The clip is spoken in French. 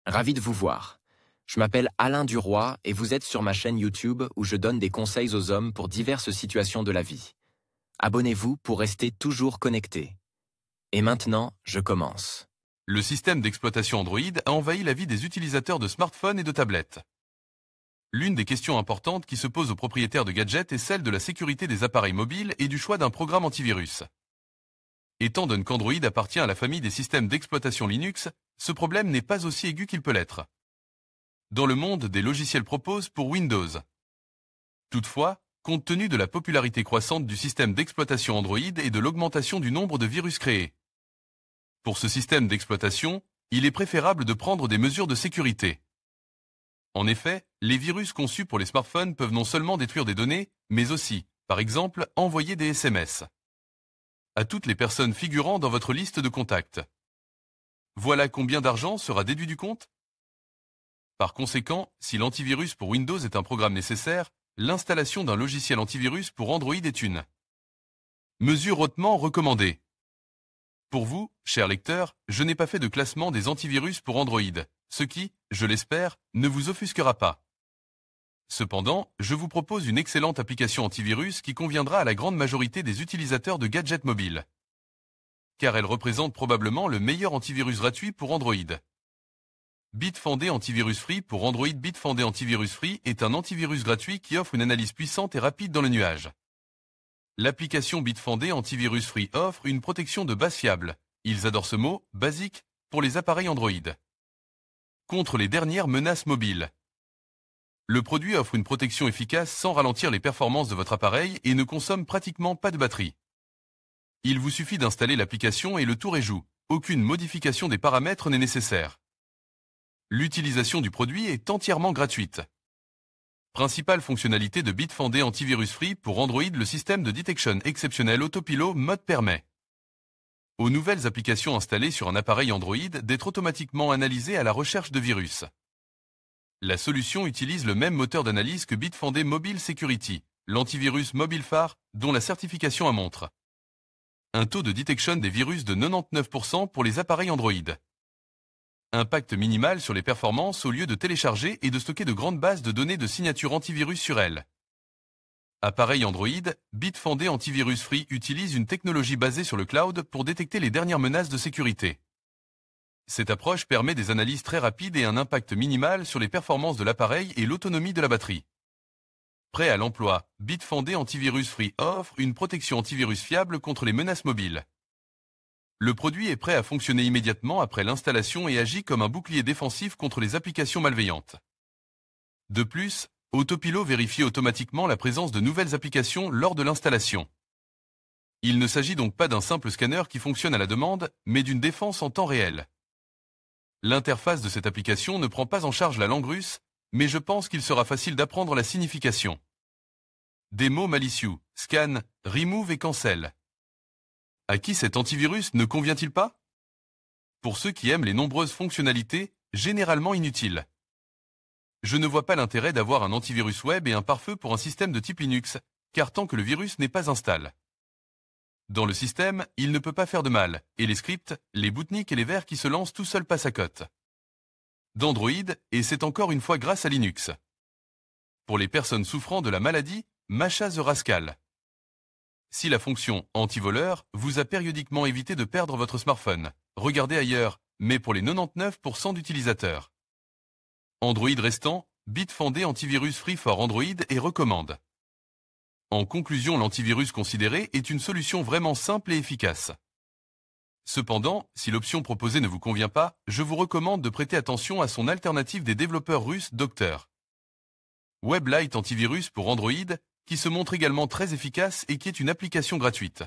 Ravi de vous voir. Je m'appelle Alain Duroy et vous êtes sur ma chaîne YouTube où je donne des conseils aux hommes pour diverses situations de la vie. Abonnez-vous pour rester toujours connecté. Et maintenant, je commence. Le système d'exploitation Android a envahi la vie des utilisateurs de smartphones et de tablettes. L'une des questions importantes qui se posent aux propriétaires de gadgets est celle de la sécurité des appareils mobiles et du choix d'un programme antivirus. Étant donné qu'Android appartient à la famille des systèmes d'exploitation Linux, ce problème n'est pas aussi aigu qu'il peut l'être. Dans le monde, des logiciels proposent pour Windows. Toutefois, compte tenu de la popularité croissante du système d'exploitation Android et de l'augmentation du nombre de virus créés, pour ce système d'exploitation, il est préférable de prendre des mesures de sécurité. En effet, les virus conçus pour les smartphones peuvent non seulement détruire des données, mais aussi, par exemple, envoyer des SMS à toutes les personnes figurant dans votre liste de contacts. Voilà combien d'argent sera déduit du compte? Par conséquent, si l'antivirus pour Windows est un programme nécessaire, l'installation d'un logiciel antivirus pour Android est une mesure hautement recommandée. Pour vous, chers lecteurs, je n'ai pas fait de classement des antivirus pour Android, ce qui, je l'espère, ne vous offusquera pas. Cependant, je vous propose une excellente application antivirus qui conviendra à la grande majorité des utilisateurs de gadgets mobiles, car elle représente probablement le meilleur antivirus gratuit pour Android. Bitfenday Antivirus Free pour Android. Bitfenday Antivirus Free est un antivirus gratuit qui offre une analyse puissante et rapide dans le nuage. L'application Bitfenday Antivirus Free offre une protection de base fiable, ils adorent ce mot, basique, pour les appareils Android, contre les dernières menaces mobiles. Le produit offre une protection efficace sans ralentir les performances de votre appareil et ne consomme pratiquement pas de batterie. Il vous suffit d'installer l'application et le tour est joué. Aucune modification des paramètres n'est nécessaire. L'utilisation du produit est entièrement gratuite. Principale fonctionnalité de Bitfenday Antivirus Free pour Android, le système de detection exceptionnel Autopilot Mode permet aux nouvelles applications installées sur un appareil Android d'être automatiquement analysées à la recherche de virus. La solution utilise le même moteur d'analyse que Bitfenday Mobile Security, l'antivirus mobile phare, dont la certification a montre un taux de detection des virus de 99% pour les appareils Android. Impact minimal sur les performances au lieu de télécharger et de stocker de grandes bases de données de signature antivirus sur elles. Appareil Android, Bitfenday Antivirus Free utilise une technologie basée sur le cloud pour détecter les dernières menaces de sécurité. Cette approche permet des analyses très rapides et un impact minimal sur les performances de l'appareil et l'autonomie de la batterie. Prêt à l'emploi, Bitfenday Antivirus Free offre une protection antivirus fiable contre les menaces mobiles. Le produit est prêt à fonctionner immédiatement après l'installation et agit comme un bouclier défensif contre les applications malveillantes. De plus, Autopilot vérifie automatiquement la présence de nouvelles applications lors de l'installation. Il ne s'agit donc pas d'un simple scanner qui fonctionne à la demande, mais d'une défense en temps réel. L'interface de cette application ne prend pas en charge la langue russe, mais je pense qu'il sera facile d'apprendre la signification des mots malicieux, scan, remove et cancel. À qui cet antivirus ne convient-il pas? Pour ceux qui aiment les nombreuses fonctionnalités, généralement inutiles. Je ne vois pas l'intérêt d'avoir un antivirus web et un pare-feu pour un système de type Linux, car tant que le virus n'est pas installé dans le système, il ne peut pas faire de mal, et les scripts, les bootniks et les vers qui se lancent tout seuls passent à côte d'Android, et c'est encore une fois grâce à Linux. Pour les personnes souffrant de la maladie, Masha the Rascal. Si la fonction anti-voleur vous a périodiquement évité de perdre votre smartphone, regardez ailleurs, mais pour les 99% d'utilisateurs Android restants, Bitfenday Antivirus Free for Android et recommande. En conclusion, l'antivirus considéré est une solution vraiment simple et efficace. Cependant, si l'option proposée ne vous convient pas, je vous recommande de prêter attention à son alternative des développeurs russes Dr. Web Lite Antivirus pour Android, qui se montre également très efficace et qui est une application gratuite.